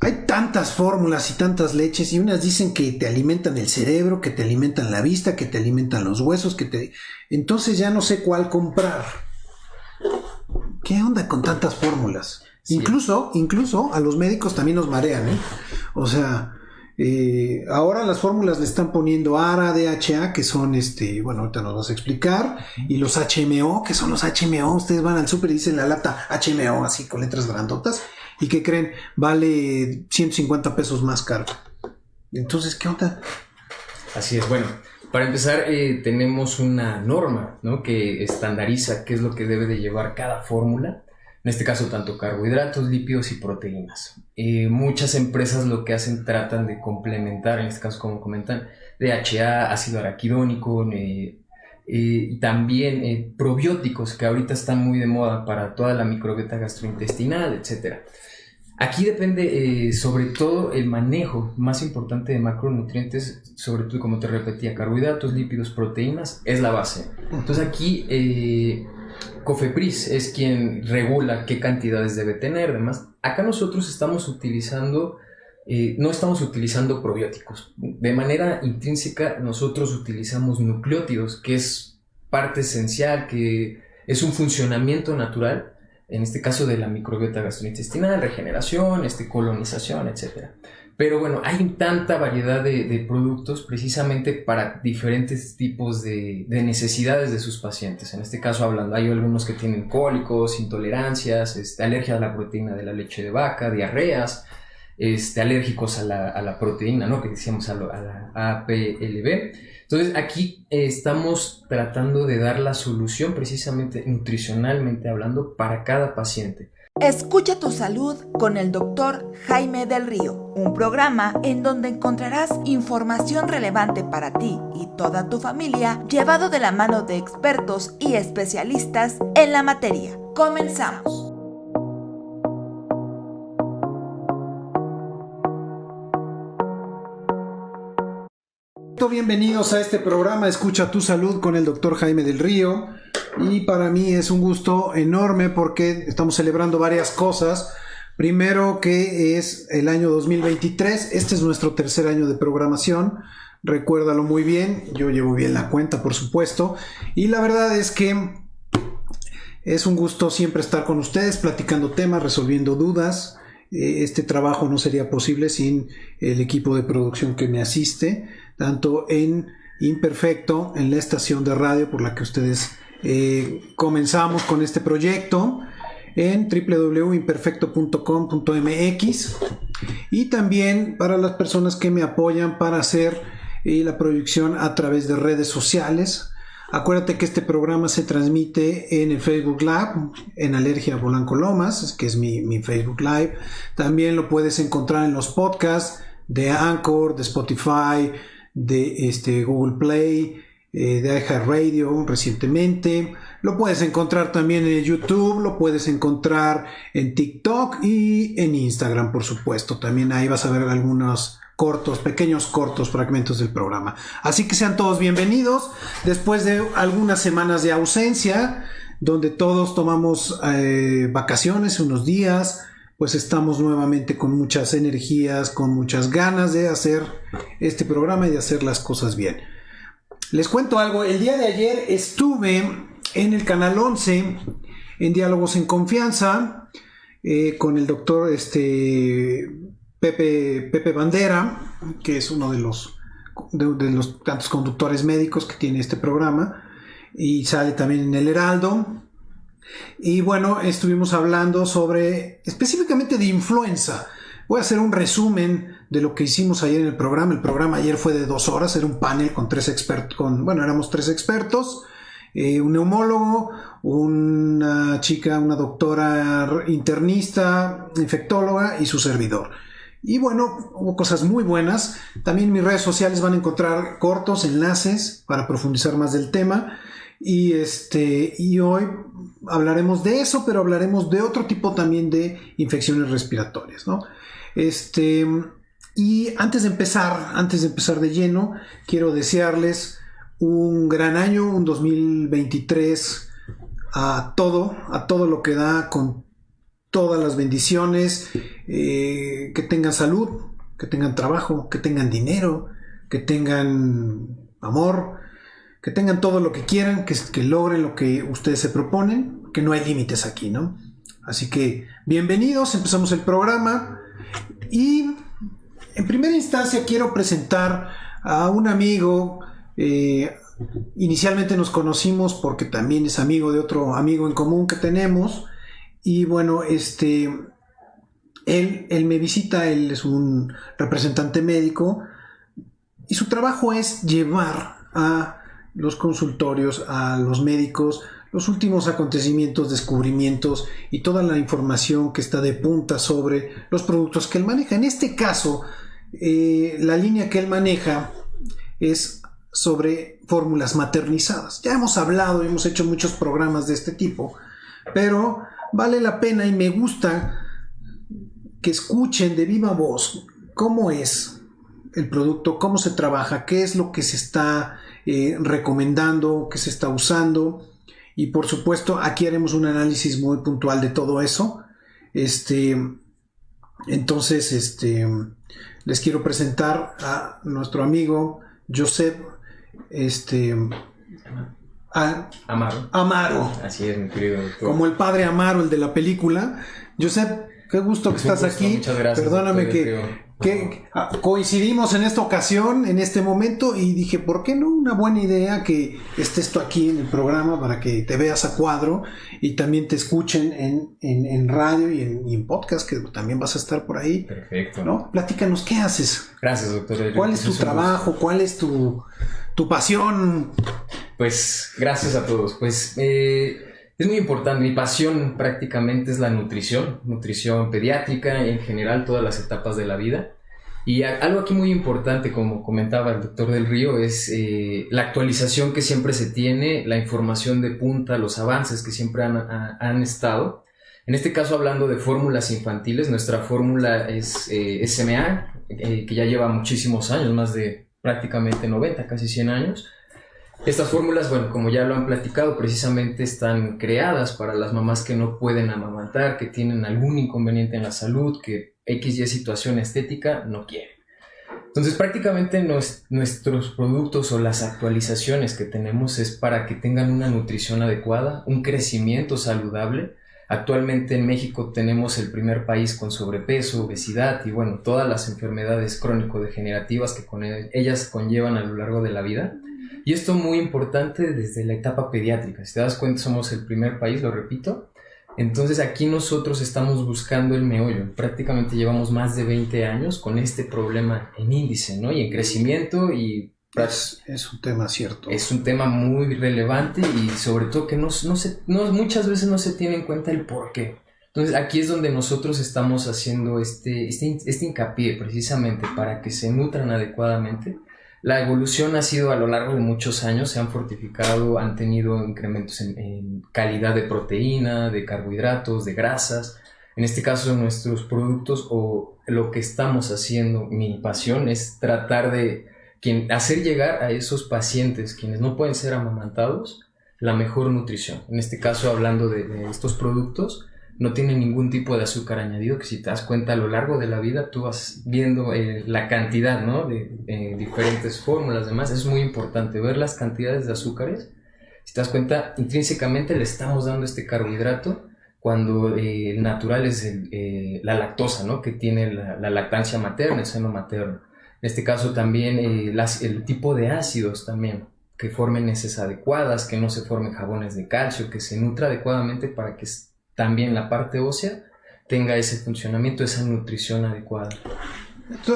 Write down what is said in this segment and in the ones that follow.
Hay tantas fórmulas y tantas leches y unas dicen que te alimentan el cerebro, que te alimentan la vista, que te alimentan los huesos, Entonces ya no sé cuál comprar. ¿Qué onda con tantas fórmulas? Sí, Incluso a los médicos también nos marean, ¿eh? O sea, ahora las fórmulas le están poniendo ARA, DHA, que son bueno, ahorita nos vas a explicar, y los HMO, que son los HMO. Ustedes van al súper y dicen la lata HMO así con letras grandotas, y ¿qué creen? Vale 150 pesos más caro. Entonces, ¿qué onda? así es. Bueno, para empezar, tenemos una norma, ¿no?, que estandariza qué es lo que debe de llevar cada fórmula. En este caso, tanto carbohidratos, lípidos y proteínas. Muchas empresas lo que hacen, tratan de complementar, en este caso, como comentan, DHA, ácido araquidónico, y también probióticos, que ahorita están muy de moda para toda la microbiota gastrointestinal, etcétera. Aquí depende sobre todo el manejo más importante de macronutrientes, sobre todo, como te repetía, carbohidratos, lípidos, proteínas, es la base. Entonces aquí Cofepris es quien regula qué cantidades debe tener, demás. Acá nosotros estamos utilizando, no estamos utilizando probióticos. De manera intrínseca nosotros utilizamos nucleótidos, que es parte esencial, que es un funcionamiento natural, en este caso de la microbiota gastrointestinal, regeneración, colonización, etc. Pero bueno, hay tanta variedad de productos precisamente para diferentes tipos de necesidades de sus pacientes. En este caso hablando, hay algunos que tienen cólicos, intolerancias, alergia a la proteína de la leche de vaca, diarreas, alérgicos a la proteína, ¿no?, que decíamos a la APLB. Entonces aquí estamos tratando de dar la solución precisamente nutricionalmente hablando para cada paciente. Escucha tu salud con el doctor Jaime del Río, un programa en donde encontrarás información relevante para ti y toda tu familia, llevado de la mano de expertos y especialistas en la materia. Comenzamos. Bienvenidos a este programa Escucha tu Salud con el doctor Jaime del Río, y para mí es un gusto enorme porque estamos celebrando varias cosas. Primero, que es el año 2023, este es nuestro tercer año de programación, recuérdalo muy bien, yo llevo bien la cuenta, por supuesto, y la verdad es que es un gusto siempre estar con ustedes platicando temas, resolviendo dudas. Este trabajo no sería posible sin el equipo de producción que me asiste, tanto en Imperfecto, en la estación de radio por la que ustedes comenzamos con este proyecto, en www.imperfecto.com.mx, y también para las personas que me apoyan para hacer la proyección a través de redes sociales. Acuérdate que este programa se transmite en el Facebook Live, en Alergia Polanco Lomas, que es mi Facebook Live. También lo puedes encontrar en los podcasts de Anchor, de Spotify, de Google Play, de iHeartRadio recientemente. Lo puedes encontrar también en YouTube, lo puedes encontrar en TikTok y en Instagram, por supuesto. También ahí vas a ver algunos pequeños cortos fragmentos del programa. Así que sean todos bienvenidos después de algunas semanas de ausencia, donde todos tomamos vacaciones unos días. Pues estamos nuevamente con muchas energías, con muchas ganas de hacer este programa y de hacer las cosas bien. Les cuento algo, el día de ayer estuve en el Canal 11 en Diálogos en Confianza con el doctor Pepe Bandera, que es uno de los tantos conductores médicos que tiene este programa, y sale también en El Heraldo. Y bueno, estuvimos hablando específicamente de influenza. Voy a hacer un resumen de lo que hicimos ayer en el programa. El programa ayer fue de 2 horas, era un panel con 3 expertos, éramos 3 expertos, un neumólogo, una chica, una doctora internista, infectóloga y su servidor. Y bueno, hubo cosas muy buenas. También en mis redes sociales van a encontrar cortos, enlaces para profundizar más del tema. Y hoy hablaremos de eso, pero hablaremos de otro tipo también de infecciones respiratorias, ¿no? Y antes de empezar de lleno, quiero desearles un gran año, un 2023 a todo lo que da, con todas las bendiciones, que tengan salud, que tengan trabajo, que tengan dinero, que tengan amor, que tengan todo lo que quieran, que logren lo que ustedes se proponen, que no hay límites aquí, ¿no? Así que bienvenidos, empezamos el programa y en primera instancia quiero presentar a un amigo. Inicialmente nos conocimos porque también es amigo de otro amigo en común que tenemos y bueno, él me visita, él es un representante médico y su trabajo es llevar a los consultorios, a los médicos, los últimos acontecimientos, descubrimientos y toda la información que está de punta sobre los productos que él maneja. En este caso, la línea que él maneja es sobre fórmulas maternizadas. Ya hemos hablado, hemos hecho muchos programas de este tipo, pero vale la pena y me gusta que escuchen de viva voz cómo es el producto, cómo se trabaja, qué es lo que se está recomendando, qué se está usando y por supuesto aquí haremos un análisis muy puntual de todo eso. Entonces les quiero presentar a nuestro amigo Josep Amaro. Así es, mi querido doctor. Como el padre Amaro, el de la película. Josep, qué gusto que estás aquí. Muchas gracias. Perdóname que coincidimos en esta ocasión, en este momento, y dije, ¿por qué no? Una buena idea que estés tú aquí en el programa para que te veas a cuadro y también te escuchen en radio y en podcast, que también vas a estar por ahí. Perfecto. ¿No? Platícanos, ¿qué haces? Gracias, doctor. ¿Cuál es tu trabajo? ¿Cuál es tu pasión? Pues, gracias a todos. Pues, es muy importante. Mi pasión prácticamente es la nutrición pediátrica, en general todas las etapas de la vida. Y algo aquí muy importante, como comentaba el doctor del Río, es la actualización que siempre se tiene, la información de punta, los avances que siempre han estado. En este caso, hablando de fórmulas infantiles, nuestra fórmula es SMA, que ya lleva muchísimos años, más de prácticamente 90, casi 100 años. Estas fórmulas, bueno, como ya lo han platicado, precisamente están creadas para las mamás que no pueden amamantar, que tienen algún inconveniente en la salud, que XY situación estética no quieren. Entonces, prácticamente nuestros productos o las actualizaciones que tenemos es para que tengan una nutrición adecuada, un crecimiento saludable. Actualmente en México tenemos el primer país con sobrepeso, obesidad y, bueno, todas las enfermedades crónico-degenerativas que con ellas conllevan a lo largo de la vida. Y esto muy importante desde la etapa pediátrica. Si te das cuenta, somos el primer país, lo repito. Entonces aquí nosotros estamos buscando el meollo. Prácticamente llevamos más de 20 años con este problema en índice, ¿no? Y en crecimiento y... Es un tema cierto. Es un tema muy relevante y sobre todo que muchas veces no se tiene en cuenta el por qué. Entonces aquí es donde nosotros estamos haciendo este hincapié precisamente para que se nutran adecuadamente. La evolución ha sido a lo largo de muchos años, se han fortificado, han tenido incrementos en calidad de proteína, de carbohidratos, de grasas. En este caso, nuestros productos o lo que estamos haciendo, mi pasión es tratar de hacer llegar a esos pacientes, quienes no pueden ser amamantados, la mejor nutrición. En este caso, hablando de estos productos, no tienen ningún tipo de azúcar añadido, que si te das cuenta a lo largo de la vida tú vas viendo la cantidad, ¿no? de diferentes fórmulas, demás. Es muy importante ver las cantidades de azúcares. Si te das cuenta, intrínsecamente le estamos dando este carbohidrato cuando el natural es la lactosa, ¿no? Que tiene la lactancia materna, el seno materno. En este caso también el tipo de ácidos también, que formen heces adecuadas, que no se formen jabones de calcio, que se nutra adecuadamente para que también la parte ósea tenga ese funcionamiento, esa nutrición adecuada.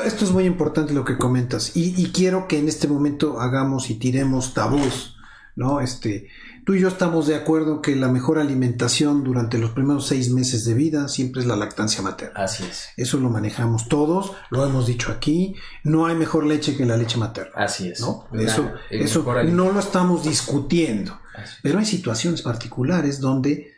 Esto es muy importante lo que comentas y quiero que en este momento hagamos y tiremos tabús, ¿no? Tú y yo estamos de acuerdo que la mejor alimentación durante los primeros 6 meses de vida siempre es la lactancia materna. Así es. Eso lo manejamos todos, lo hemos dicho aquí, no hay mejor leche que la leche materna. Así es. ¿No? Eso no lo estamos discutiendo, pero hay situaciones particulares donde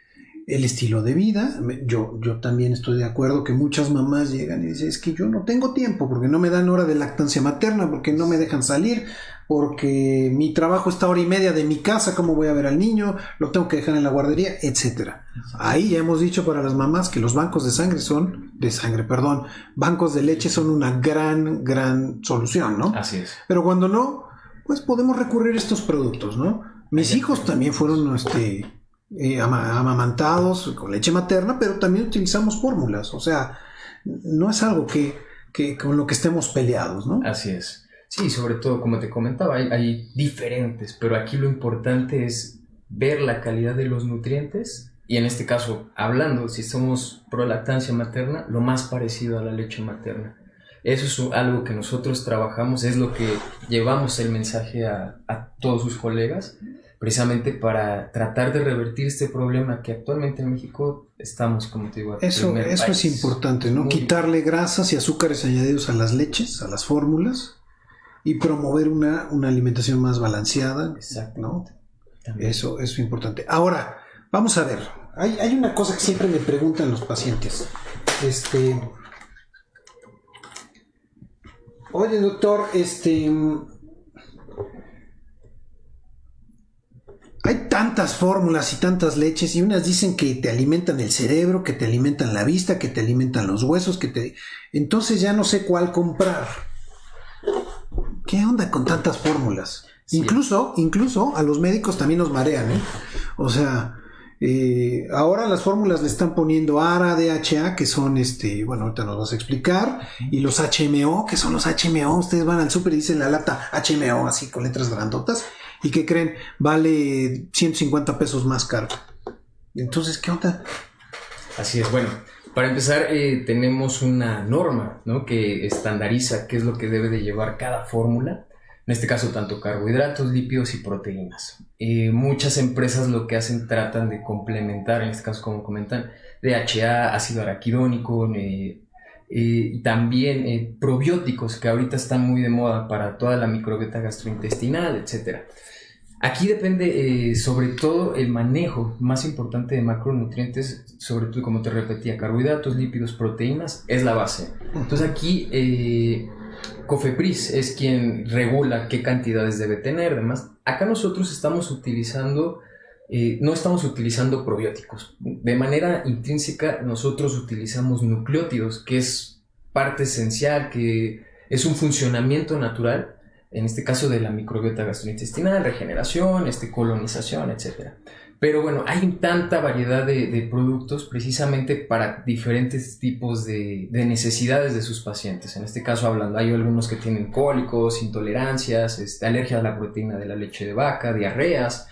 el estilo de vida. Yo también estoy de acuerdo que muchas mamás llegan y dicen, es que yo no tengo tiempo porque no me dan hora de lactancia materna, porque no me dejan salir, porque mi trabajo está a hora y media de mi casa, ¿cómo voy a ver al niño? Lo tengo que dejar en la guardería, etcétera. Ahí ya hemos dicho para las mamás que los bancos bancos de leche son una gran solución, ¿no? Así es. Pero cuando no, pues podemos recurrir a estos productos, ¿no? Mis hijos también fueron amamantados con leche materna, pero también utilizamos fórmulas, o sea, no es algo que con lo que estemos peleados, ¿no? Así es. Sí, sobre todo, como te comentaba, hay diferentes, pero aquí lo importante es ver la calidad de los nutrientes y en este caso, hablando, si somos pro lactancia materna, lo más parecido a la leche materna. Eso es algo que nosotros trabajamos, es lo que llevamos el mensaje a todos sus colegas, precisamente para tratar de revertir este problema que actualmente en México estamos, como te digo, eso es importante, ¿no? Quitarle grasas y azúcares añadidos a las leches, a las fórmulas, y promover una alimentación más balanceada, ¿no? Eso es importante. Ahora, vamos a ver, hay una cosa que siempre me preguntan los pacientes. Oye, doctor, hay tantas fórmulas y tantas leches y unas dicen que te alimentan el cerebro, que te alimentan la vista, que te alimentan los huesos, entonces ya no sé cuál comprar. ¿Qué onda con tantas fórmulas? Sí. Incluso a los médicos también nos marean, ¿eh? O sea, ahora las fórmulas le están poniendo ARA, DHA, que son, bueno, ahorita nos vas a explicar, y los HMO, que son los HMO. Ustedes van al súper y dicen la lata HMO, así con letras grandotas, y ¿qué creen? Vale 150 pesos más caro. Entonces, ¿qué onda? Así es, bueno, para empezar tenemos una norma, ¿no?, que estandariza qué es lo que debe de llevar cada fórmula, en este caso tanto carbohidratos, lípidos y proteínas. Muchas empresas lo que hacen, tratan de complementar, en este caso como comentan, DHA, ácido araquidónico, y también probióticos que ahorita están muy de moda para toda la microbiota gastrointestinal, etc. Aquí depende sobre todo el manejo más importante de macronutrientes, sobre todo, como te repetía, carbohidratos, lípidos, proteínas, es la base. Entonces aquí Cofepris es quien regula qué cantidades debe tener. Además, acá nosotros estamos utilizando, no estamos utilizando probióticos. De manera intrínseca nosotros utilizamos nucleótidos, que es parte esencial, que es un funcionamiento natural, en este caso de la microbiota gastrointestinal, regeneración, colonización, etc. Pero bueno, hay tanta variedad de productos precisamente para diferentes tipos de necesidades de sus pacientes. En este caso hablando, hay algunos que tienen cólicos, intolerancias, alergia a la proteína de la leche de vaca, diarreas,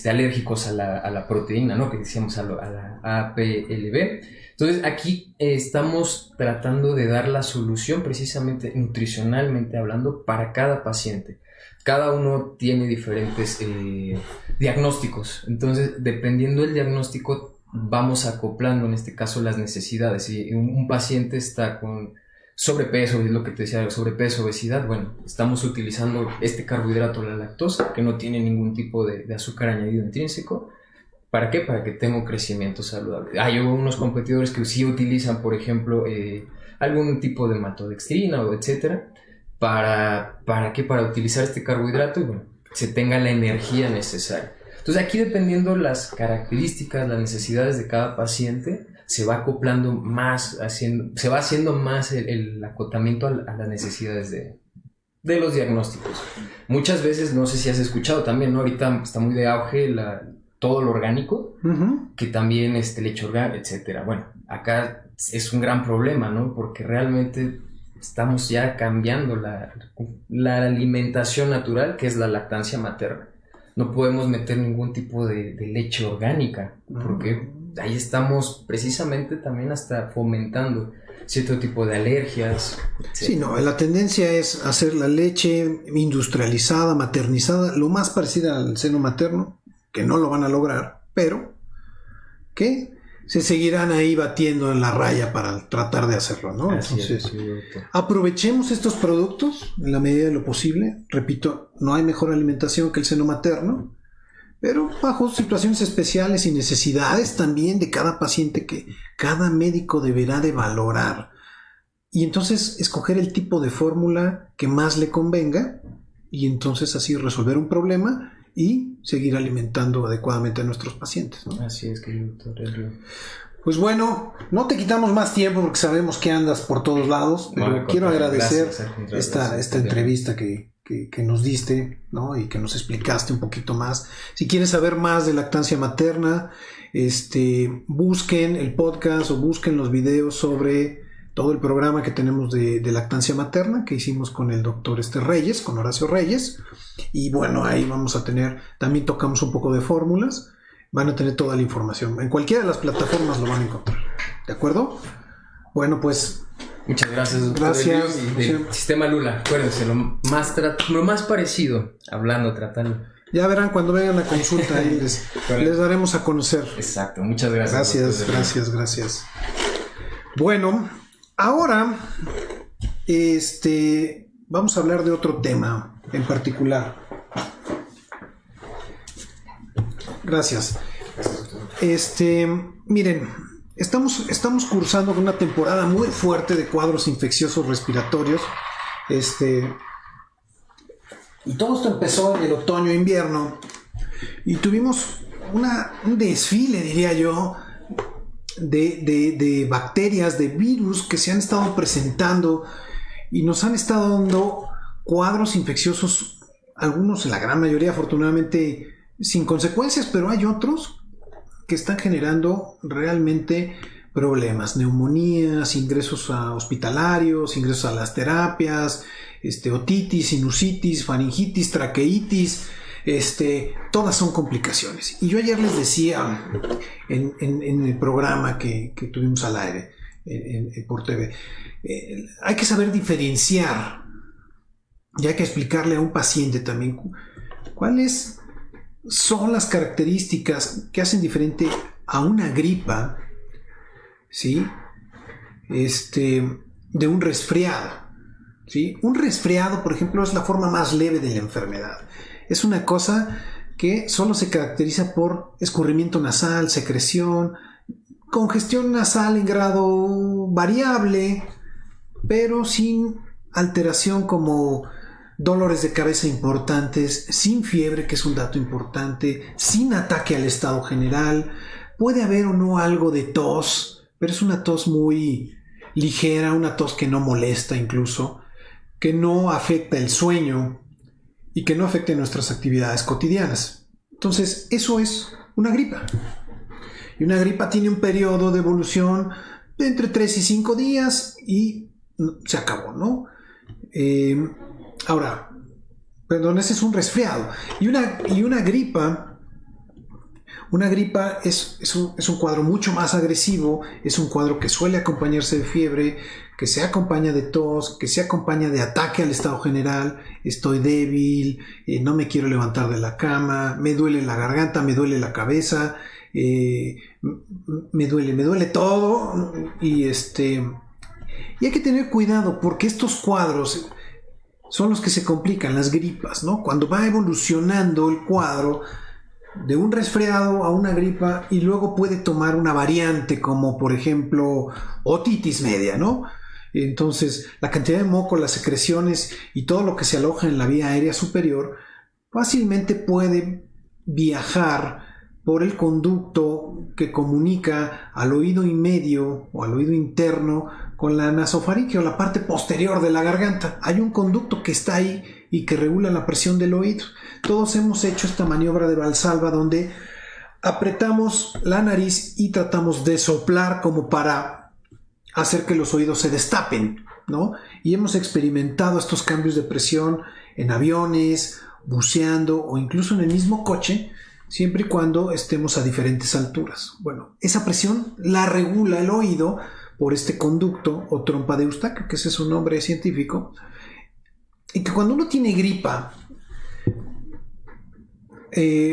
alérgicos a la proteína, ¿no?, que decíamos a la APLB. Entonces aquí estamos tratando de dar la solución precisamente nutricionalmente hablando para cada paciente. Cada uno tiene diferentes diagnósticos, entonces dependiendo del diagnóstico vamos acoplando en este caso las necesidades. Si un paciente está con sobrepeso, es lo que te decía, sobrepeso, obesidad, bueno, estamos utilizando carbohidrato, la lactosa, que no tiene ningún tipo de azúcar añadido intrínseco. ¿Para qué? Para que tenga un crecimiento saludable. Hay unos competidores que sí utilizan, por ejemplo, algún tipo de maltodextrina o etcétera. ¿Para qué? Para utilizar este carbohidrato y bueno, se tenga la energía necesaria. Entonces aquí, dependiendo las características, las necesidades de cada paciente, se va acoplando más, se va haciendo más el acotamiento a las necesidades de los diagnósticos. Muchas veces, no sé si has escuchado también, ¿no?, ahorita está muy de auge todo lo orgánico, que también leche orgánica, etcétera. Bueno, acá es un gran problema, ¿no?, porque realmente estamos ya cambiando la alimentación natural, que es la lactancia materna. No podemos meter ningún tipo de leche orgánica, porque ahí estamos precisamente también hasta fomentando cierto tipo de alergias, etc. Sí, no, la tendencia es hacer la leche industrializada, maternizada, lo más parecida al seno materno, que no lo van a lograr, pero que se seguirán ahí batiendo en la raya para tratar de hacerlo, ¿no? Entonces, aprovechemos estos productos en la medida de lo posible. Repito, no hay mejor alimentación que el seno materno, pero bajo situaciones especiales y necesidades también de cada paciente que cada médico deberá de valorar. Y entonces escoger el tipo de fórmula que más le convenga y entonces así resolver un problema y seguir alimentando adecuadamente a nuestros pacientes, ¿no? Así es, querido doctor Elrio. Pues bueno, no te quitamos más tiempo porque sabemos que andas por todos lados, pero quiero agradecer esta entrevista que nos diste, ¿no? Y que nos explicaste un poquito más. Si quieren saber más de lactancia materna, busquen el podcast o busquen los videos sobre todo el programa que tenemos de lactancia materna que hicimos con el doctor Reyes, con Horacio Reyes. Y bueno, ahí vamos a tener, también tocamos un poco de fórmulas, van a tener toda la información. En cualquiera de las plataformas lo van a encontrar. ¿De acuerdo? Bueno, pues... Muchas gracias, doctor. Gracias. Del sistema Lula, acuérdense, lo más parecido, tratando. Ya verán cuando vengan a consulta y les daremos a conocer. Exacto, muchas gracias. Gracias. Bueno, ahora vamos a hablar de otro tema en particular. Gracias. Miren, estamos cursando una temporada muy fuerte de cuadros infecciosos respiratorios. Y todo esto empezó en el otoño-invierno y tuvimos un desfile, diría yo, de bacterias, de virus que se han estado presentando y nos han estado dando cuadros infecciosos, algunos, en la gran mayoría, afortunadamente, sin consecuencias, pero hay otros que están generando realmente problemas, neumonías, ingresos hospitalarios, ingresos a las terapias, otitis, sinusitis, faringitis, traqueitis, todas son complicaciones. Y yo ayer les decía en el programa que tuvimos al aire por TV, hay que saber diferenciar y hay que explicarle a un paciente también cuáles son las características que hacen diferente a una gripa, ¿sí? De un resfriado, ¿sí? Un resfriado, por ejemplo, es la forma más leve de la enfermedad. Es una cosa que solo se caracteriza por escurrimiento nasal, secreción, congestión nasal en grado variable, pero sin alteración como dolores de cabeza importantes, sin fiebre, que es un dato importante, sin ataque al estado general. Puede haber o no algo de tos, pero es una tos muy ligera, una tos que no molesta incluso, que no afecta el sueño y que no afecta nuestras actividades cotidianas. Entonces, eso es una gripa. Y una gripa tiene un periodo de evolución de entre 3 y 5 días y se acabó, ¿no? Ahora, perdón, ese es un resfriado. Y una gripa es un cuadro mucho más agresivo, es un cuadro que suele acompañarse de fiebre, que se acompaña de tos, que se acompaña de ataque al estado general. Estoy débil, no me quiero levantar de la cama, me duele la garganta, me duele la cabeza, me duele todo. Y hay que tener cuidado porque estos cuadros son los que se complican, las gripas, ¿no? Cuando va evolucionando el cuadro de un resfriado a una gripa y luego puede tomar una variante como por ejemplo otitis media, ¿no? Entonces la cantidad de moco, las secreciones y todo lo que se aloja en la vía aérea superior fácilmente puede viajar por el conducto que comunica al oído y medio o al oído interno con la nasofaringe o la parte posterior de la garganta. Hay un conducto que está ahí y que regula la presión del oído. Todos hemos hecho esta maniobra de Valsalva donde apretamos la nariz y tratamos de soplar como para hacer que los oídos se destapen, ¿no? Y hemos experimentado estos cambios de presión en aviones, buceando o incluso en el mismo coche, siempre y cuando estemos a diferentes alturas. Bueno, esa presión la regula el oído por este conducto o trompa de Eustaquio, que ese es su nombre científico, y que cuando uno tiene gripa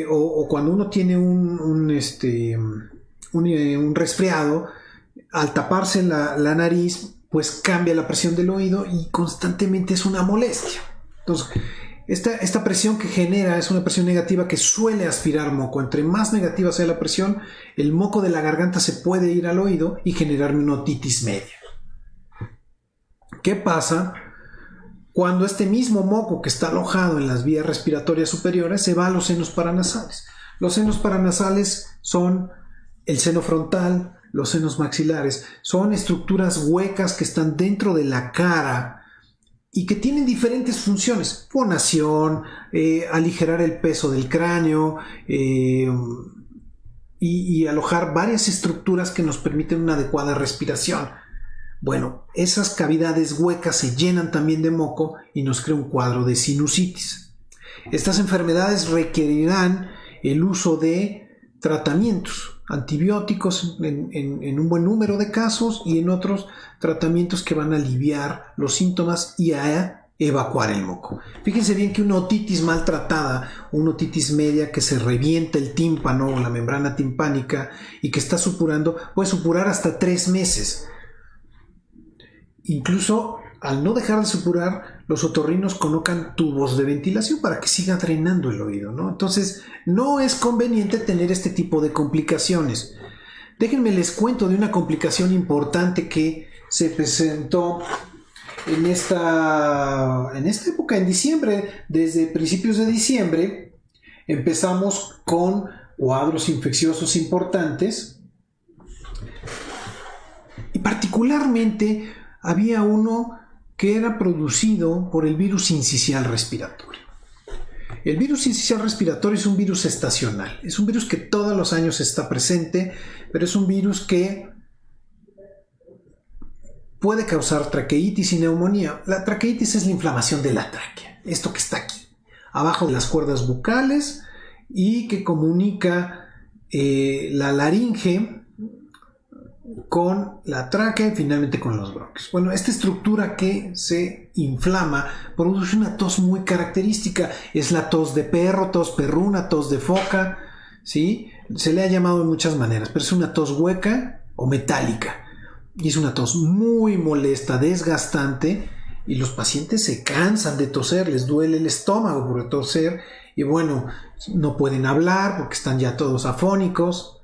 o cuando uno tiene un resfriado, al taparse la nariz, pues cambia la presión del oído y constantemente es una molestia. Entonces, Esta presión que genera es una presión negativa que suele aspirar moco. Entre más negativa sea la presión, el moco de la garganta se puede ir al oído y generarme una otitis media. ¿Qué pasa cuando este mismo moco que está alojado en las vías respiratorias superiores se va a los senos paranasales? Los senos paranasales son el seno frontal, los senos maxilares. Son estructuras huecas que están dentro de la cara y que tienen diferentes funciones. Fonación, aligerar el peso del cráneo y alojar varias estructuras que nos permiten una adecuada respiración. Bueno, esas cavidades huecas se llenan también de moco y nos crea un cuadro de sinusitis. Estas enfermedades requerirán el uso de tratamientos, antibióticos en un buen número de casos y en otros tratamientos que van a aliviar los síntomas y a evacuar el moco. Fíjense bien que una otitis maltratada, una otitis media que se revienta el tímpano o la membrana timpánica y que está supurando, puede supurar hasta 3 meses. Incluso al no dejar de supurar, los otorrinos colocan tubos de ventilación para que siga drenando el oído, ¿no? Entonces, no es conveniente tener este tipo de complicaciones. Déjenme les cuento de una complicación importante que se presentó en esta época, en diciembre. Desde principios de diciembre empezamos con cuadros infecciosos importantes y particularmente había uno que era producido por el virus sincicial respiratorio. El virus sincicial respiratorio es un virus estacional. Es un virus que todos los años está presente, pero es un virus que puede causar traqueitis y neumonía. La traqueitis es la inflamación de la tráquea, esto que está aquí, abajo de las cuerdas bucales y que comunica la laringe con la tráquea y finalmente con los bronquios. Bueno, esta estructura que se inflama produce una tos muy característica. Es la tos de perro, tos perruna, tos de foca, ¿sí? Se le ha llamado de muchas maneras, pero es una tos hueca o metálica. Y es una tos muy molesta, desgastante, y los pacientes se cansan de toser, les duele el estómago por toser, y bueno, no pueden hablar porque están ya todos afónicos.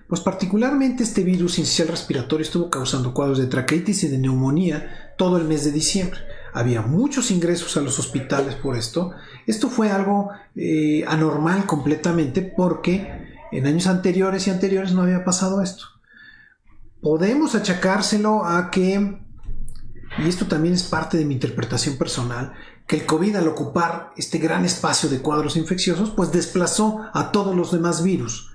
Pues particularmente este virus sincicial respiratorio estuvo causando cuadros de traqueitis y de neumonía todo el mes de diciembre. Había muchos ingresos a los hospitales por esto. Esto fue algo anormal completamente porque en años anteriores no había pasado esto. Podemos achacárselo a que, y esto también es parte de mi interpretación personal, que el COVID al ocupar este gran espacio de cuadros infecciosos pues desplazó a todos los demás virus.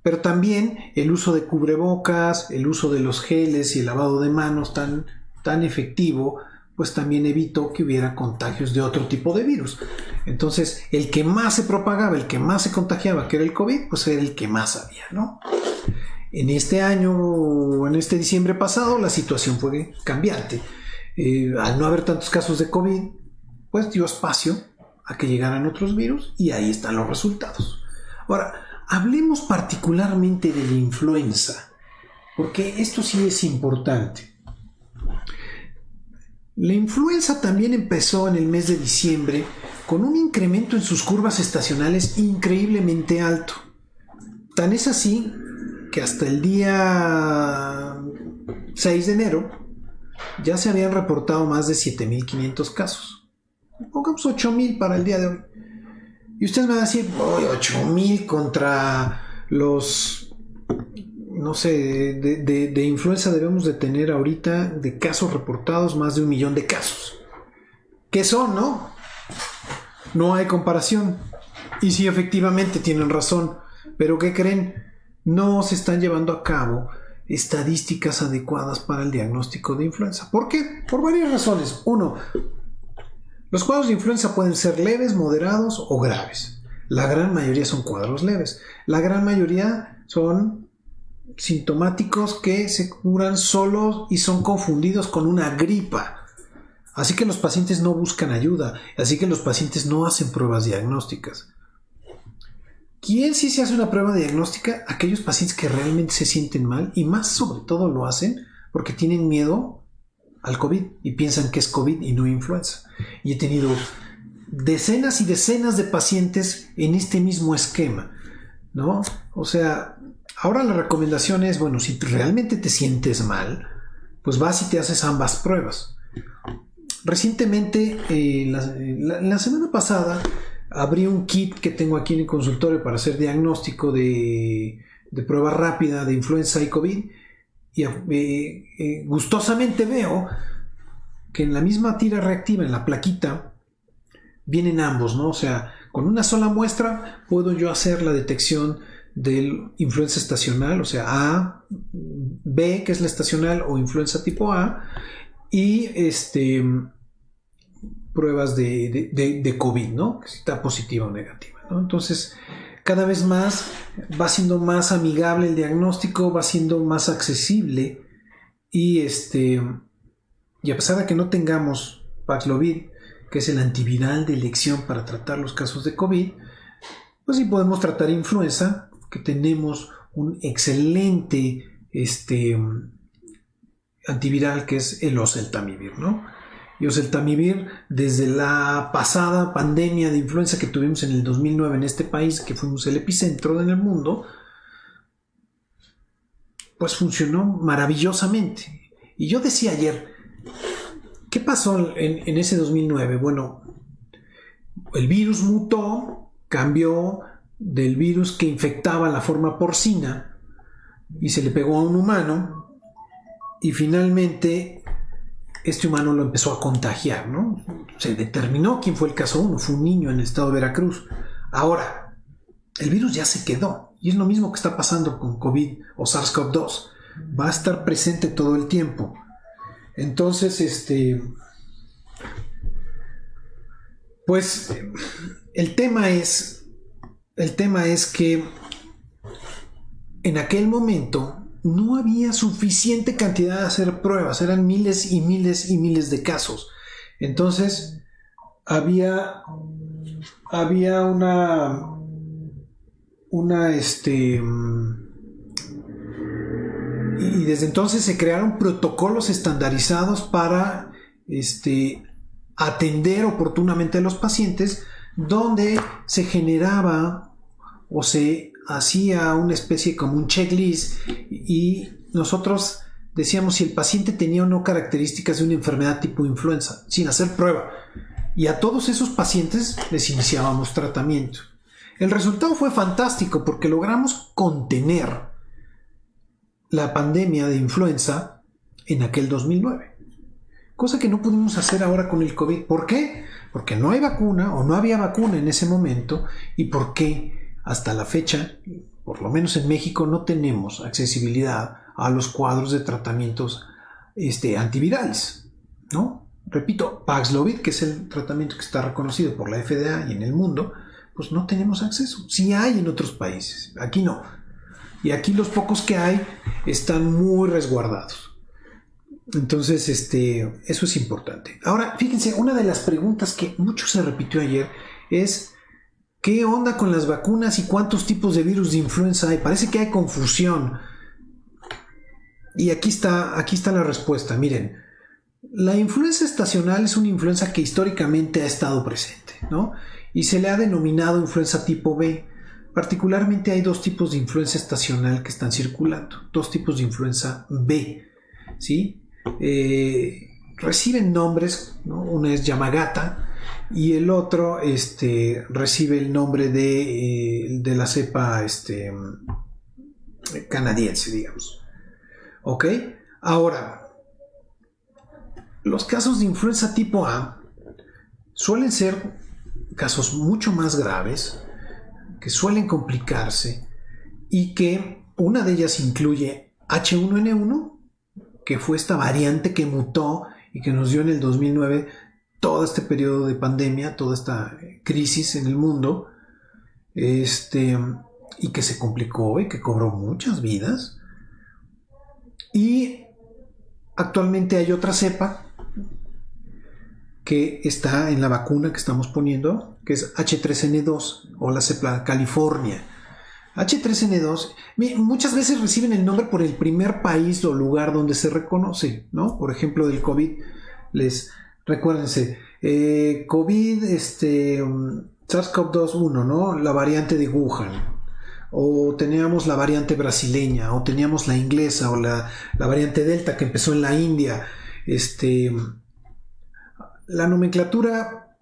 Pero también el uso de cubrebocas, el uso de los geles y el lavado de manos tan efectivo, pues también evitó que hubiera contagios de otro tipo de virus. Entonces, el que más se propagaba, el que más se contagiaba, que era el COVID, pues era el que más había, ¿no? En este año, en este diciembre pasado, la situación fue cambiante. Al no haber tantos casos de COVID, pues dio espacio a que llegaran otros virus y ahí están los resultados. Ahora, hablemos particularmente de la influenza, porque esto sí es importante. La influenza también empezó en el mes de diciembre con un incremento en sus curvas estacionales increíblemente alto. Tan es así que hasta el día 6 de enero ya se habían reportado más de 7.500 casos. Pongamos 8.000 para el día de hoy. Y ustedes me van a decir, 8.000 contra los, no sé, de influenza debemos de tener ahorita de casos reportados más de 1 millón de casos. ¿Qué son, no? No hay comparación. Y sí, efectivamente tienen razón. Pero ¿qué creen? No se están llevando a cabo estadísticas adecuadas para el diagnóstico de influenza. ¿Por qué? Por varias razones. Uno, los cuadros de influenza pueden ser leves, moderados o graves. La gran mayoría son cuadros leves. La gran mayoría son sintomáticos que se curan solos y son confundidos con una gripa. Así que los pacientes no buscan ayuda. Así que los pacientes no hacen pruebas diagnósticas. ¿Quién sí se hace una prueba diagnóstica? Aquellos pacientes que realmente se sienten mal y más sobre todo lo hacen porque tienen miedo al COVID y piensan que es COVID y no influenza. Y he tenido decenas y decenas de pacientes en este mismo esquema, ¿no? O sea, ahora la recomendación es, bueno, si realmente te sientes mal, pues vas y te haces ambas pruebas. Recientemente, la semana pasada, abrí un kit que tengo aquí en el consultorio para hacer diagnóstico de prueba rápida de influenza y COVID, y gustosamente veo que en la misma tira reactiva, en la plaquita, vienen ambos, ¿no? O sea, con una sola muestra puedo yo hacer la detección de influenza estacional, o sea, A, B, que es la estacional, o influenza tipo A, y pruebas de COVID, ¿no? Que si está positiva o negativa, ¿no? Entonces, cada vez más va siendo más amigable el diagnóstico, va siendo más accesible, y a pesar de que no tengamos Paxlovid, que es el antiviral de elección para tratar los casos de COVID, pues sí podemos tratar influenza, que tenemos un excelente antiviral que es el oseltamivir, ¿no? Y oseltamivir, desde la pasada pandemia de influenza que tuvimos en el 2009 en este país, que fuimos el epicentro en el mundo, pues funcionó maravillosamente. Y yo decía ayer, ¿qué pasó en ese 2009? Bueno, el virus mutó, cambió del virus que infectaba la forma porcina y se le pegó a un humano, y finalmente este humano lo empezó a contagiar, ¿no? Se determinó quién fue el caso 1, fue un niño en el estado de Veracruz. Ahora, el virus ya se quedó, y es lo mismo que está pasando con COVID o SARS-CoV-2. Va a estar presente todo el tiempo. Entonces, pues el tema es que en aquel momento no había suficiente cantidad de hacer pruebas, eran miles y miles y miles de casos. Entonces había y desde entonces se crearon protocolos estandarizados para atender oportunamente a los pacientes, donde se generaba o se hacía una especie como un checklist, y nosotros decíamos si el paciente tenía o no características de una enfermedad tipo influenza, sin hacer prueba, y a todos esos pacientes les iniciábamos tratamiento. El resultado fue fantástico porque logramos contener la pandemia de influenza en aquel 2009, cosa que no pudimos hacer ahora con el COVID. ¿Por qué? Porque no hay vacuna, o no había vacuna en ese momento, y porque hasta la fecha, por lo menos en México, no tenemos accesibilidad a los cuadros de tratamientos antivirales, ¿no? Repito, Paxlovid, que es el tratamiento que está reconocido por la FDA y en el mundo, pues no tenemos acceso. Sí hay en otros países, aquí no. Y aquí los pocos que hay están muy resguardados. Entonces, eso es importante. Ahora, fíjense, una de las preguntas que mucho se repitió ayer es: ¿qué onda con las vacunas y cuántos tipos de virus de influenza hay? Parece que hay confusión. Y aquí está la respuesta. Miren, la influenza estacional es una influenza que históricamente ha estado presente, ¿no? Y se le ha denominado influenza tipo B. Particularmente hay dos tipos de influenza estacional que están circulando, dos tipos de influenza B, ¿sí? Reciben nombres, ¿no? Una es Yamagata y el otro recibe el nombre de la cepa canadiense, digamos. ¿Ok? Ahora, los casos de influenza tipo A suelen ser casos mucho más graves, que suelen complicarse, y que una de ellas incluye H1N1, que fue esta variante que mutó y que nos dio en el 2009 todo este periodo de pandemia, toda esta crisis en el mundo, y que se complicó y que cobró muchas vidas. Y actualmente hay otra cepa que está en la vacuna que estamos poniendo, que es H3N2 o la cepa California. H3N2 muchas veces reciben el nombre por el primer país o lugar donde se reconoce, ¿no? Por ejemplo, del COVID, recuérdense, COVID, SARS-CoV-2, ¿no? La variante de Wuhan. O teníamos la variante brasileña, o teníamos la inglesa, o la variante Delta que empezó en la India. La nomenclatura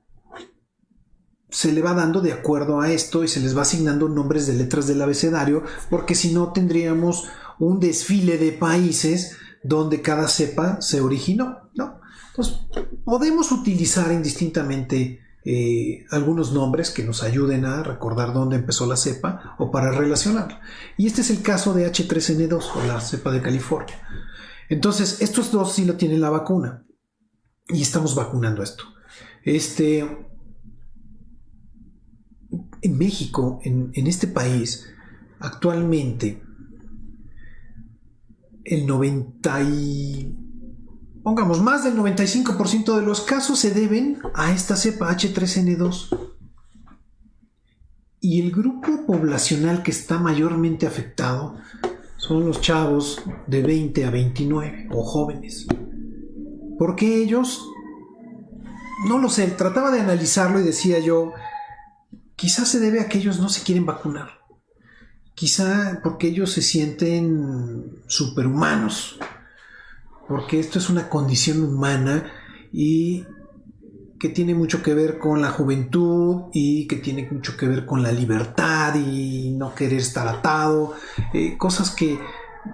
se le va dando de acuerdo a esto y se les va asignando nombres de letras del abecedario, porque si no tendríamos un desfile de países donde cada cepa se originó, ¿no? Entonces, podemos utilizar indistintamente algunos nombres que nos ayuden a recordar dónde empezó la cepa o para relacionarla. Y este es el caso de H3N2 o la cepa de California. Entonces, estos dos sí lo tienen la vacuna y estamos vacunando esto. En México, en este país, actualmente más del 95% de los casos se deben a esta cepa H3N2. Y el grupo poblacional que está mayormente afectado son los chavos de 20 a 29 o jóvenes. Porque ellos, no lo sé, trataba de analizarlo y decía yo, quizás se debe a que ellos no se quieren vacunar. Quizá porque ellos se sienten superhumanos. Porque esto es una condición humana y que tiene mucho que ver con la juventud y que tiene mucho que ver con la libertad y no querer estar atado, cosas que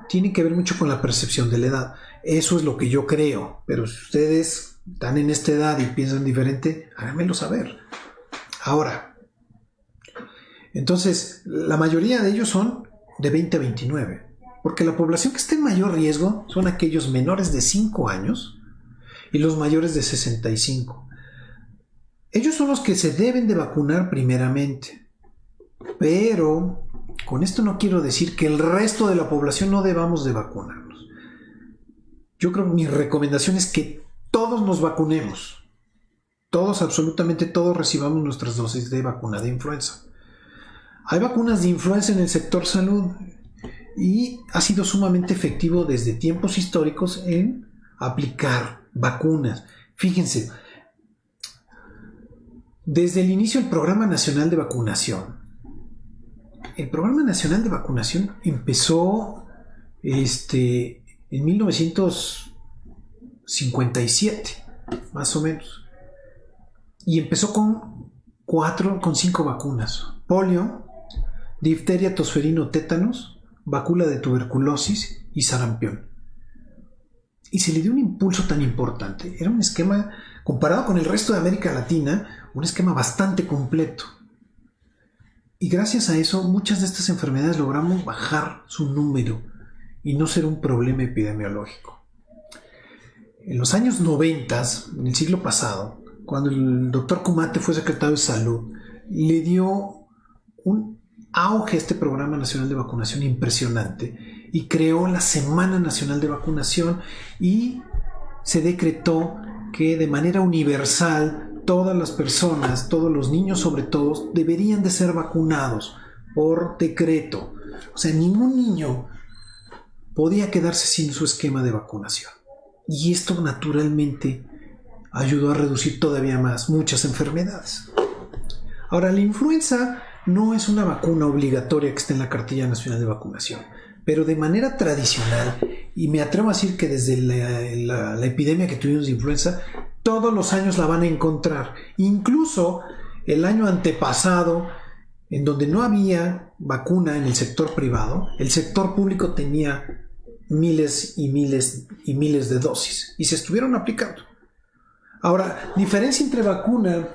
tienen que ver mucho con la percepción de la edad. Eso es lo que yo creo, pero si ustedes están en esta edad y piensan diferente, háganmelo saber. Ahora, entonces, la mayoría de ellos son de 20 a 29. Porque la población que está en mayor riesgo son aquellos menores de 5 años y los mayores de 65. Ellos son los que se deben de vacunar primeramente. Pero con esto no quiero decir que el resto de la población no debamos de vacunarnos. Yo creo que mi recomendación es que todos nos vacunemos. Todos, absolutamente todos, recibamos nuestras dosis de vacuna de influenza. Hay vacunas de influenza en el sector salud. Y ha sido sumamente efectivo desde tiempos históricos en aplicar vacunas. Fíjense, desde el inicio del Programa Nacional de Vacunación. El Programa Nacional de Vacunación empezó en 1957, más o menos. Y empezó con 5 vacunas. Polio, difteria, tosferino, tétanos, vacuna de tuberculosis y sarampión. Y se le dio un impulso tan importante. Era un esquema, comparado con el resto de América Latina, un esquema bastante completo. Y gracias a eso, muchas de estas enfermedades logramos bajar su número y no ser un problema epidemiológico. En los años 90, en el siglo pasado, cuando el doctor Kumate fue secretario de Salud, le dio un auge a este Programa Nacional de Vacunación impresionante y creó la Semana Nacional de Vacunación y se decretó que de manera universal todas las personas, todos los niños sobre todo, deberían de ser vacunados por decreto. O sea, ningún niño podía quedarse sin su esquema de vacunación. Y esto naturalmente ayudó a reducir todavía más muchas enfermedades. Ahora, la influenza no es una vacuna obligatoria que esté en la cartilla nacional de vacunación, pero de manera tradicional, y me atrevo a decir que desde la epidemia que tuvimos de influenza, todos los años la van a encontrar. Incluso el año antepasado, en donde no había vacuna en el sector privado, el sector público tenía miles y miles y miles de dosis y se estuvieron aplicando. Ahora, diferencia entre vacuna en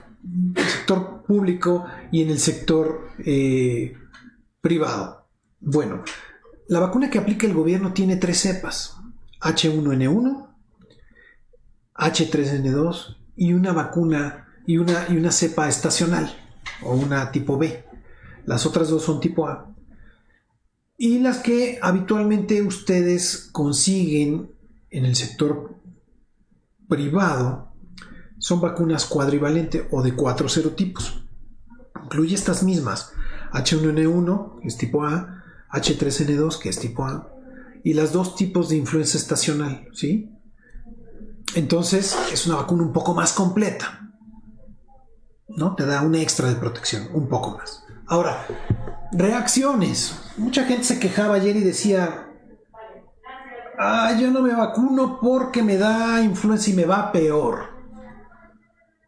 el sector público y en el sector privado. Bueno, la vacuna que aplica el gobierno tiene 3 cepas: H1N1, H3N2 y una vacuna y una cepa estacional o una tipo B. Las otras 2 son tipo A. Y las que habitualmente ustedes consiguen en el sector privado son vacunas cuadrivalente o de 4 serotipos. Incluye estas mismas: H1N1, que es tipo A, H3N2, que es tipo A, y las 2 tipos de influenza estacional, ¿sí? Entonces es una vacuna un poco más completa. ¿no? Te da un extra de protección, un poco más. Ahora, reacciones. Mucha gente se quejaba ayer y decía, yo no me vacuno porque me da influenza y me va peor.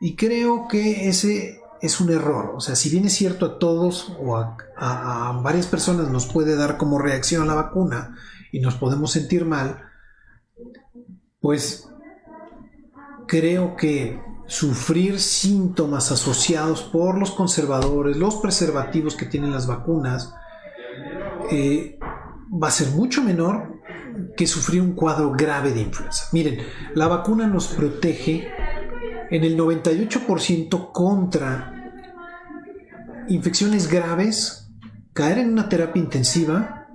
Y creo que ese es un error. O sea, si bien es cierto a todos o a varias personas nos puede dar como reacción a la vacuna y nos podemos sentir mal, pues creo que sufrir síntomas asociados por los conservadores, los preservativos que tienen las vacunas, va a ser mucho menor que sufrir un cuadro grave de influenza. Miren, la vacuna nos protege en el 98% contra infecciones graves, caer en una terapia intensiva,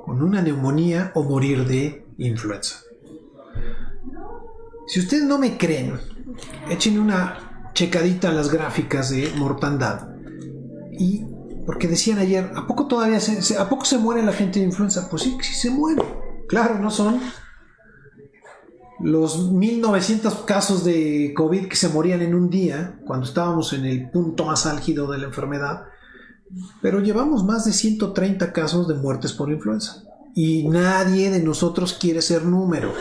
con una neumonía o morir de influenza. Si ustedes no me creen, echen una checadita a las gráficas de mortandad. Y porque decían ayer, ¿a poco todavía ¿a poco se muere la gente de influenza? Pues sí, sí se muere. Claro, no son los 1900 casos de COVID que se morían en un día, cuando estábamos en el punto más álgido de la enfermedad, pero llevamos más de 130 casos de muertes por influenza. Y nadie de nosotros quiere ser número.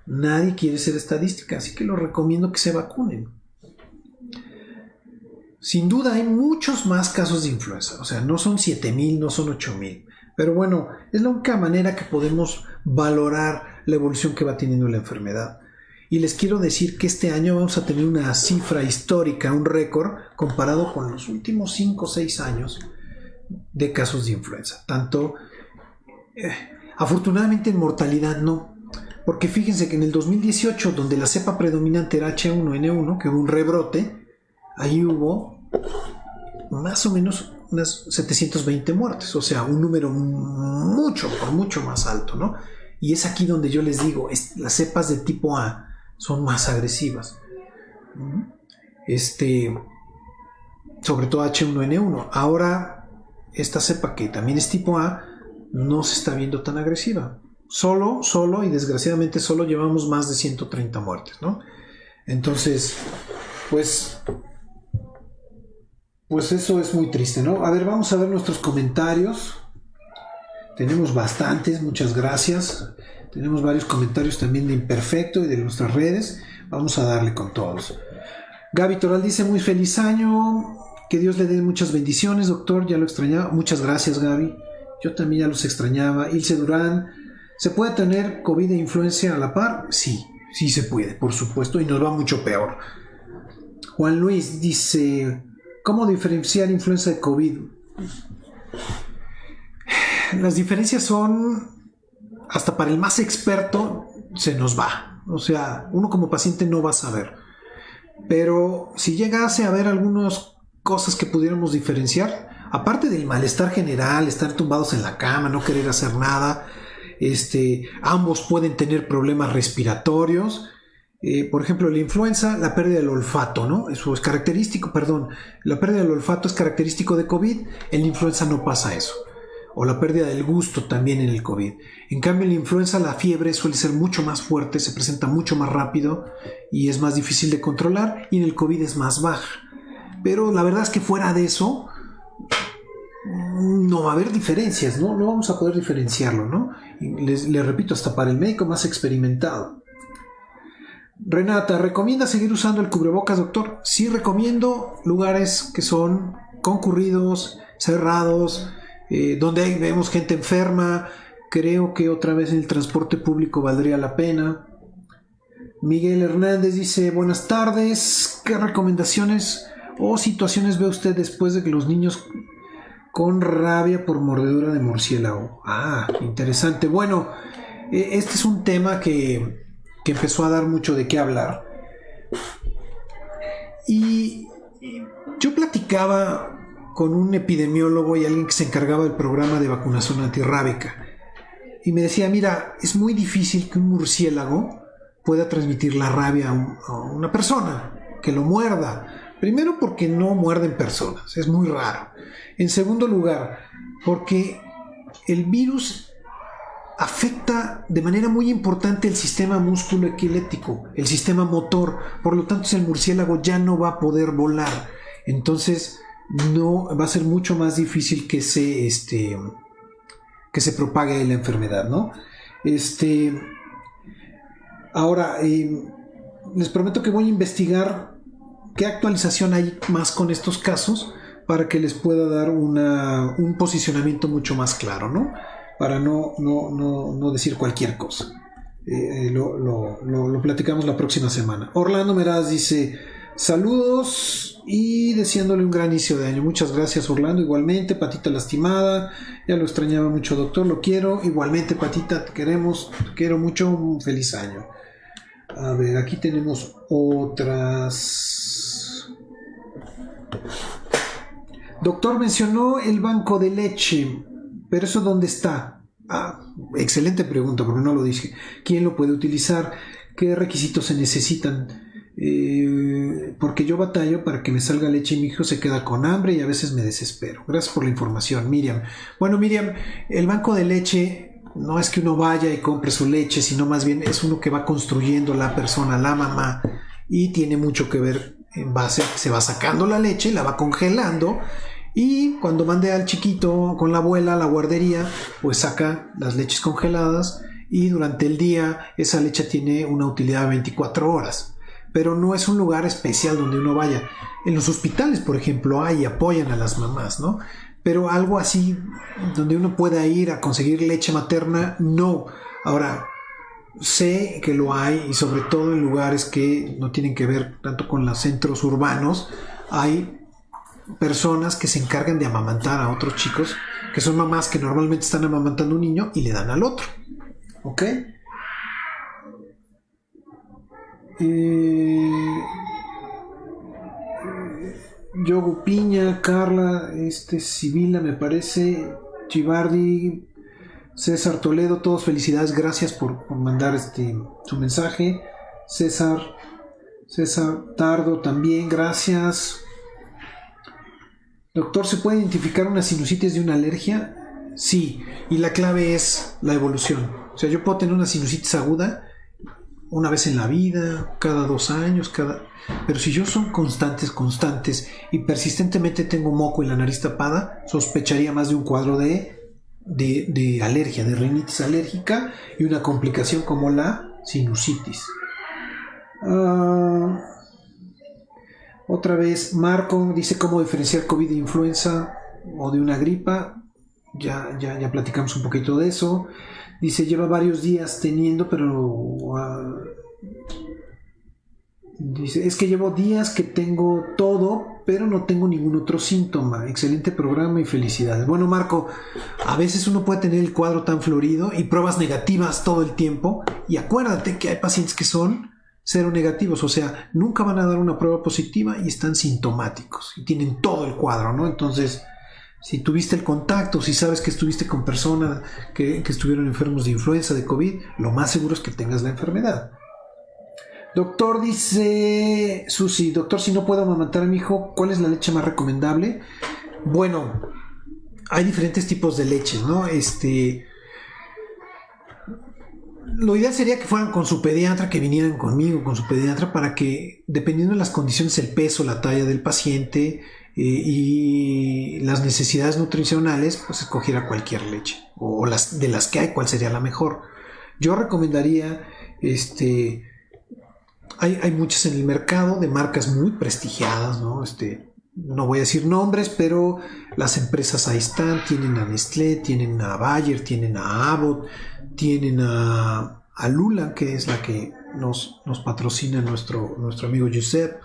Nadie quiere ser estadística, así que los recomiendo que se vacunen. Sin duda hay muchos más casos de influenza, o sea, no son 7,000, no son 8,000, pero bueno, es la única manera que podemos valorar la evolución que va teniendo la enfermedad. Y les quiero decir que este año vamos a tener una cifra histórica, un récord, comparado con los últimos 5 o 6 años de casos de influenza. Tanto, afortunadamente en mortalidad no. Porque fíjense que en el 2018, donde la cepa predominante era H1N1, que hubo un rebrote, ahí hubo más o menos unas 720 muertes, o sea, un número mucho más alto, ¿no? Y es aquí donde yo les digo, las cepas de tipo A son más agresivas. Sobre todo H1N1. Ahora, esta cepa que también es tipo A, no se está viendo tan agresiva. Solo y desgraciadamente solo llevamos más de 130 muertes, ¿no? Entonces, pues eso es muy triste, ¿no? A ver, vamos a ver nuestros comentarios. Tenemos bastantes, muchas gracias. Tenemos varios comentarios también de Imperfecto y de nuestras redes. Vamos a darle con todos. Gaby Toral dice, muy feliz año. Que Dios le dé muchas bendiciones, doctor. Ya lo extrañaba. Muchas gracias, Gaby. Yo también ya los extrañaba. Ilse Durán, ¿se puede tener COVID e influenza a la par? Sí, sí se puede, por supuesto, y nos va mucho peor. Juan Luis dice, ¿cómo diferenciar influenza de COVID? Las diferencias son, hasta para el más experto, se nos va. O sea, uno como paciente no va a saber. Pero si llegase a haber algunas cosas que pudiéramos diferenciar, aparte del malestar general, estar tumbados en la cama, no querer hacer nada, ambos pueden tener problemas respiratorios. Por ejemplo, la influenza, la pérdida del olfato, ¿no? Eso es característico, la pérdida del olfato es característico de COVID, en la influenza no pasa eso. O la pérdida del gusto también en el COVID. En cambio, en la influenza la fiebre suele ser mucho más fuerte, se presenta mucho más rápido y es más difícil de controlar, y en el COVID es más baja. Pero la verdad es que fuera de eso, no va a haber diferencias, ¿no? No vamos a poder diferenciarlo, ¿no? Les repito, hasta para el médico más experimentado. Renata, ¿recomienda seguir usando el cubrebocas, doctor? Sí, recomiendo lugares que son concurridos, cerrados, donde vemos gente enferma. Creo que otra vez en el transporte público valdría la pena. Miguel Hernández dice, buenas tardes, ¿qué recomendaciones o situaciones ve usted después de que los niños con rabia por mordedura de murciélago? Interesante. Bueno, este es un tema que empezó a dar mucho de qué hablar. Y yo platicaba con un epidemiólogo y alguien que se encargaba del programa de vacunación antirrábica. Y me decía, mira, es muy difícil que un murciélago pueda transmitir la rabia a una persona, que lo muerda. Primero porque no muerden personas, es muy raro. En segundo lugar, porque el virus afecta de manera muy importante el sistema musculoesquelético, el sistema motor. Por lo tanto, el murciélago ya no va a poder volar. Entonces no va a ser mucho más difícil que se propague la enfermedad, ¿no? Ahora, les prometo que voy a investigar qué actualización hay más con estos casos para que les pueda dar un posicionamiento mucho más claro, ¿no? Para no decir cualquier cosa. Lo platicamos la próxima semana. Orlando Meraz dice: saludos y deseándole un gran inicio de año. Muchas gracias, Orlando. Igualmente, Patita lastimada, ya lo extrañaba mucho, doctor, lo quiero. Igualmente, Patita, te queremos, te quiero mucho, un feliz año. A ver, aquí tenemos otras. Doctor, mencionó el banco de leche, pero ¿eso dónde está? Excelente pregunta, porque no lo dije. ¿Quién lo puede utilizar? ¿Qué requisitos se necesitan? Porque yo batallo para que me salga leche y mi hijo se queda con hambre y a veces me desespero. Gracias por la información, Miriam. Bueno, Miriam, el banco de leche no es que uno vaya y compre su leche, sino más bien es uno que va construyendo la persona, la mamá, y tiene mucho que ver en base a que se va sacando la leche, la va congelando, y cuando mande al chiquito con la abuela a la guardería, pues saca las leches congeladas y durante el día esa leche tiene una utilidad de 24 horas. Pero no es un lugar especial donde uno vaya. En los hospitales, por ejemplo, hay y apoyan a las mamás, ¿no? Pero algo así donde uno pueda ir a conseguir leche materna, no. Ahora, sé que lo hay y sobre todo en lugares que no tienen que ver tanto con los centros urbanos, hay personas que se encargan de amamantar a otros chicos, que son mamás que normalmente están amamantando a un niño y le dan al otro. ¿Ok? Yogo Piña, Carla, Sibila, me parece, Chivardi, César Toledo, todos felicidades, gracias por mandar su mensaje. César Tardo también, gracias. Doctor, ¿se puede identificar una sinusitis de una alergia? Sí, y la clave es la evolución. O sea, yo puedo tener una sinusitis aguda una vez en la vida, cada 2 años, pero si yo son constantes y persistentemente tengo moco y la nariz tapada, sospecharía más de un cuadro de alergia, de rinitis alérgica y una complicación como la sinusitis. Otra vez, Marco dice cómo diferenciar COVID de influenza o de una gripa. Ya platicamos un poquito de eso. Dice, lleva varios días teniendo, pero... dice, es que llevo días que tengo todo, pero no tengo ningún otro síntoma. Excelente programa y felicidades. Bueno, Marco, a veces uno puede tener el cuadro tan florido y pruebas negativas todo el tiempo. Y acuérdate que hay pacientes que son cero negativos, o sea, nunca van a dar una prueba positiva y están sintomáticos y tienen todo el cuadro, ¿no? Entonces, si tuviste el contacto, si sabes que estuviste con personas que estuvieron enfermos de influenza, de COVID, lo más seguro es que tengas la enfermedad. Doctor, dice Susi, doctor, si no puedo amamantar a mi hijo, ¿cuál es la leche más recomendable? Bueno, hay diferentes tipos de leches, ¿no? Lo ideal sería que fueran con su pediatra, que vinieran conmigo, con su pediatra, para que, dependiendo de las condiciones, el peso, la talla del paciente y las necesidades nutricionales, pues escogiera cualquier leche, o de las que hay, cuál sería la mejor. Yo recomendaría, hay muchas en el mercado de marcas muy prestigiadas, ¿no? No voy a decir nombres, pero las empresas ahí están, tienen a Nestlé, tienen a Bayer, tienen a Abbott, tienen a Lula, que es la que nos patrocina nuestro amigo Giuseppe.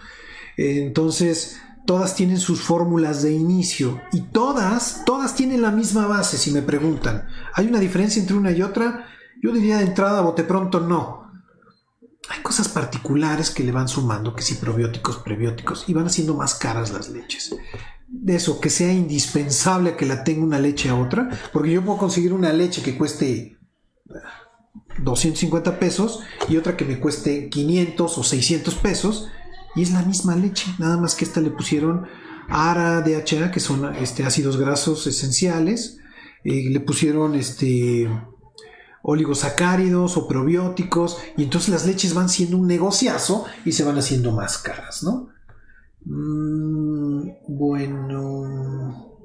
Entonces, todas tienen sus fórmulas de inicio y todas tienen la misma base, si me preguntan. ¿Hay una diferencia entre una y otra? Yo diría de entrada, bote pronto, no. Hay cosas particulares que le van sumando, que si probióticos, prebióticos, y van haciendo más caras las leches. De eso, que sea indispensable que la tenga una leche a otra, porque yo puedo conseguir una leche que cueste 250 pesos y otra que me cueste 500 o 600 pesos y es la misma leche, nada más que esta le pusieron ARA, DHA, que son ácidos grasos esenciales, le pusieron oligosacáridos o probióticos y entonces las leches van siendo un negociazo y se van haciendo más caras, ¿no? Bueno.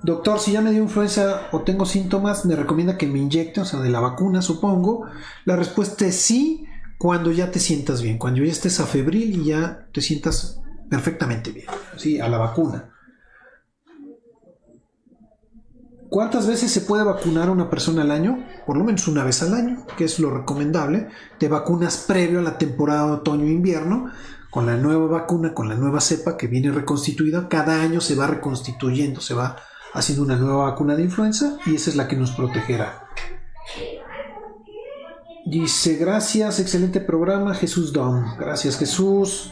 Doctor, si ya me dio influenza o tengo síntomas, ¿me recomienda que me inyecte? O sea, de la vacuna, supongo. La respuesta es sí, cuando ya te sientas bien, cuando ya estés afebril y ya te sientas perfectamente bien. Sí, a la vacuna. ¿Cuántas veces se puede vacunar a una persona al año? Por lo menos una vez al año, que es lo recomendable. Te vacunas previo a la temporada de otoño-invierno con la nueva vacuna, con la nueva cepa que viene reconstituida. Cada año se va reconstituyendo, se va haciendo una nueva vacuna de influenza y esa es la que nos protegerá. Dice, gracias, excelente programa, Jesús Dom. Gracias, Jesús.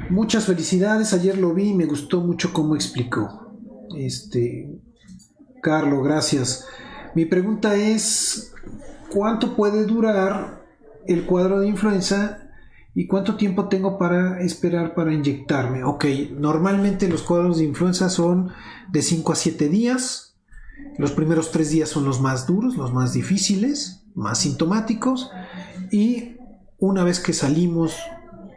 Muchas felicidades, ayer lo vi y me gustó mucho cómo explicó. Carlos, gracias. Mi pregunta es, ¿cuánto puede durar el cuadro de influenza y cuánto tiempo tengo para esperar para inyectarme? Ok, normalmente los cuadros de influenza son de 5 a 7 días. Los primeros 3 días son los más duros, los más difíciles, más sintomáticos. Y una vez que salimos,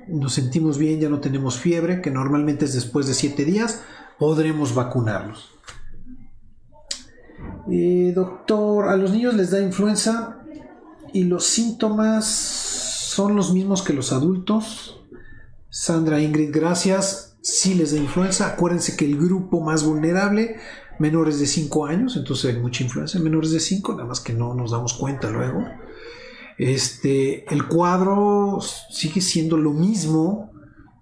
nos sentimos bien, ya no tenemos fiebre, que normalmente es después de 7 días, podremos vacunarlos. Doctor, a los niños les da influenza y los síntomas son los mismos que los adultos. Sandra Ingrid, gracias. Sí les da influenza. Acuérdense que el grupo más vulnerable, menores de 5 años, entonces hay mucha influenza en menores de 5, nada más que no nos damos cuenta luego. El cuadro sigue siendo lo mismo.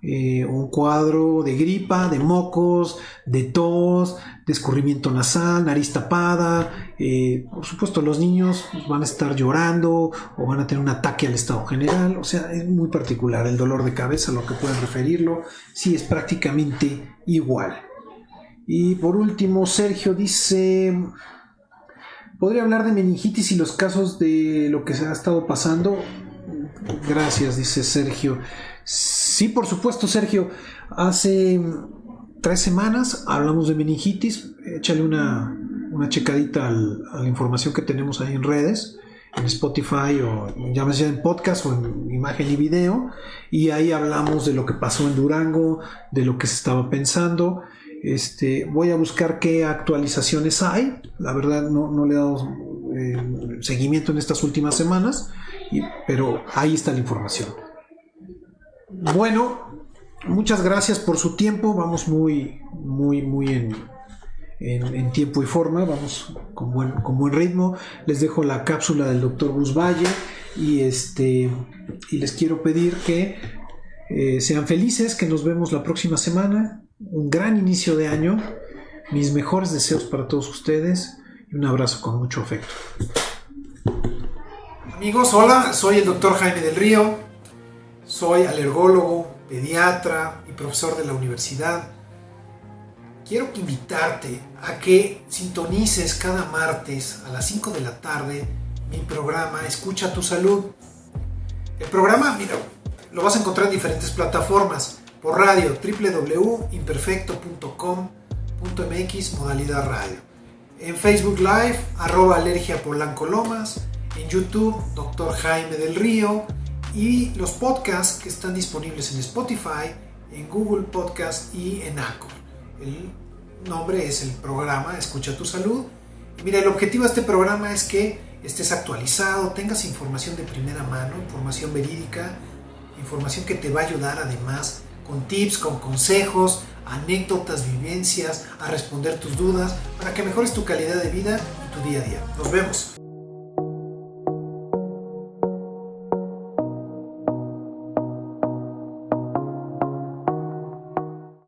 Un cuadro de gripa, de mocos, de tos, de escurrimiento nasal, nariz tapada. Por supuesto, los niños van a estar llorando o van a tener un ataque al estado general. O sea, es muy particular. El dolor de cabeza, lo que pueden referirlo, sí es prácticamente igual. Y por último, Sergio dice, ¿podría hablar de meningitis y los casos de lo que se ha estado pasando? Gracias, dice Sergio. Sí, por supuesto, Sergio. Hace 3 semanas hablamos de meningitis. Échale una checadita a la información que tenemos ahí en redes, en Spotify o ya sea en podcast o en imagen y video. Y ahí hablamos de lo que pasó en Durango, de lo que se estaba pensando. Voy a buscar qué actualizaciones hay. La verdad no le he dado seguimiento en estas últimas semanas, pero ahí está la información. Bueno, muchas gracias por su tiempo. Vamos muy en tiempo y forma. Vamos con buen ritmo. Les dejo la cápsula del doctor Gus Valle y les quiero pedir que sean felices, que nos vemos la próxima semana. Un gran inicio de año. Mis mejores deseos para todos ustedes y un abrazo con mucho afecto. Amigos, hola, soy el doctor Jaime del Río. Soy alergólogo, pediatra y profesor de la universidad. Quiero invitarte a que sintonices cada martes a las 5 de la tarde mi programa Escucha tu Salud. El programa, mira, lo vas a encontrar en diferentes plataformas. Por radio, www.imperfecto.com.mx, modalidad radio. En Facebook Live, @alergiapolancolomas. En YouTube, Dr. Jaime del Río. Y los podcasts que están disponibles en Spotify, en Google Podcast y en Anchor. El nombre es el programa Escucha tu Salud. Y mira, el objetivo de este programa es que estés actualizado, tengas información de primera mano, información verídica, información que te va a ayudar además con tips, con consejos, anécdotas, vivencias, a responder tus dudas, para que mejores tu calidad de vida y tu día a día. Nos vemos.